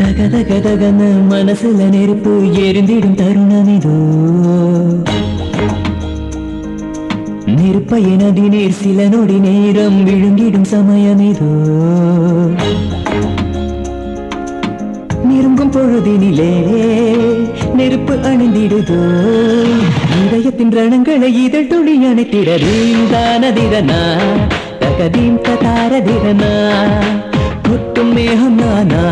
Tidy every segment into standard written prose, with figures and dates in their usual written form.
தகதகதகன மனசுல நெருப்பு எரிந்திடும் தருணம் இதோ. நெருப்பைய நதி நீர் சில நொடி நேரம் விழுங்கிடும் சமயம் இதோ. நெருங்கும் பொழுதினிலே நெருப்பு அணிந்திடுதோ. இதயத்தின் ரணங்களை இதழ் துளி அணைத்திடறேன் தானதிரனா தகதீம் தாரதிரனா. கொட்டும் மேகம் நானா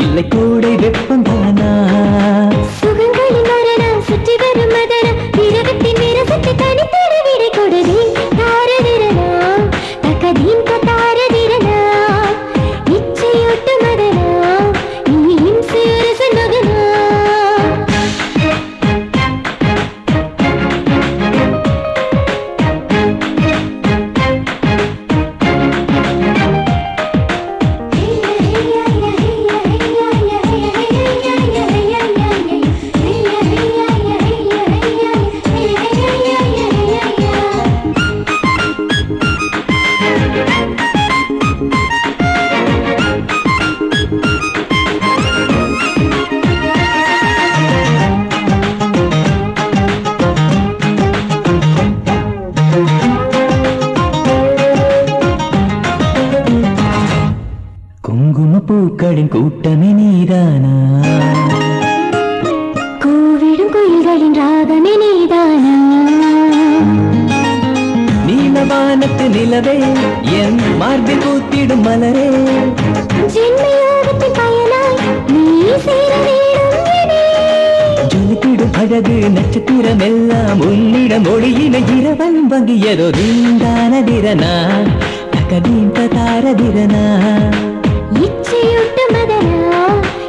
இல்லை கோடை வெப்பம் தானா. சுகங்களின் மரணம் சுற்றி வரும் மதனம் விரகத்தின் விரசத்தை தனித்தர விடை கொடுதேன் தாரதிரனா தகதீம் தாரதிரனா. இச்சையோட்டு மதனா இனி இம்சையொரு சன்மகனா. குங்கும பூக்களின் கூட்டமே நீதானா. கூவிடும் குயில்களின் ராகமே நீதானா. நீலவானத்து நிலவே என் மார்பில் பூத்திடும் மலரே. ஜென்மயோகத்தின் பயனாய் நீ சேர வேணும் எனே. ஜொலித்திடும் அழகு நட்சத்திரம் எல்லாம் உன்னிடம் ஒளியின இரவன் வங்கியதோ. தீந்தானதிரனா தகதீந்த தாரதிரனா. இச்சையூட்டு மதனா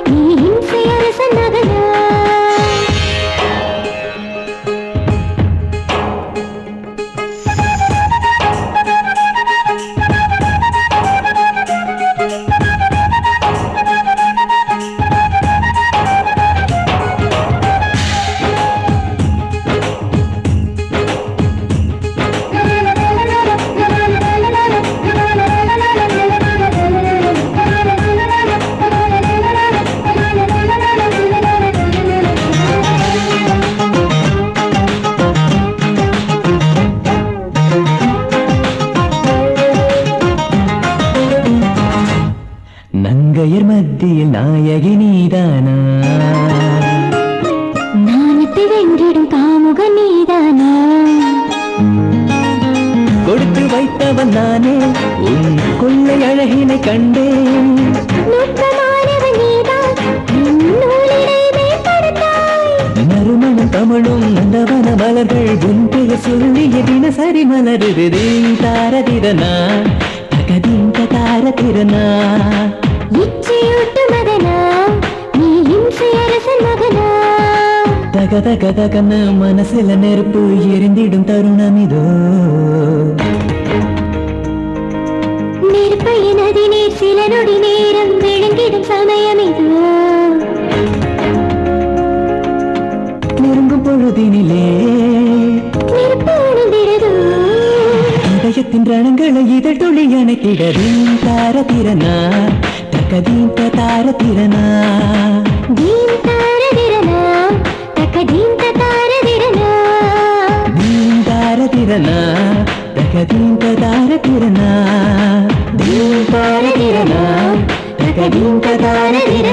நீ இம்சையொரு சன்மகனா. நங்கையர் மத்தியில் நாயகி நீதானா. நாணத்தை வென்றிடும் காமுக நீதானா. கொடுத்து வைத்தவன் நானே உன் கொள்ளை அழகினை கண்டேன். நுட்பமானவன் நீதான் என் நூலினை மேம்படுத்தாய். நறுமணம் தமிழும் நந்தவன மலர்கள் உன் பெயர் சொல்லிய தினசரி மலருது. தாரதிரனா தகதீந்த தாரதிரனா. இச்சையூட்டு மதனா நீ இம்சையொரு சன்மகனா. தகதகதகன மனசுல நெருப்பு எரிந்திடும் தருணம் இதோ. நெருப்பைய நதி நீர் சில நொடி நேரம் விழுங்கிடும் சமயம் இதோ. நெருங்கும் பொழுதினிலே நெருப்பு அணிந்திடுதோ. இதயத்தின் ரணங்களை இதழ் துளி அணைத்திடறேன் தாரதிரனா தகதீந்த தாரதிரனா. தீம் தாரதிரனா தகதீம் தாரதிரனா. தீம் தாரதிரனா தகதீந்த தாரதிரனா. தீம் தாரதிரனா தகதீந்த தாரதிரனா.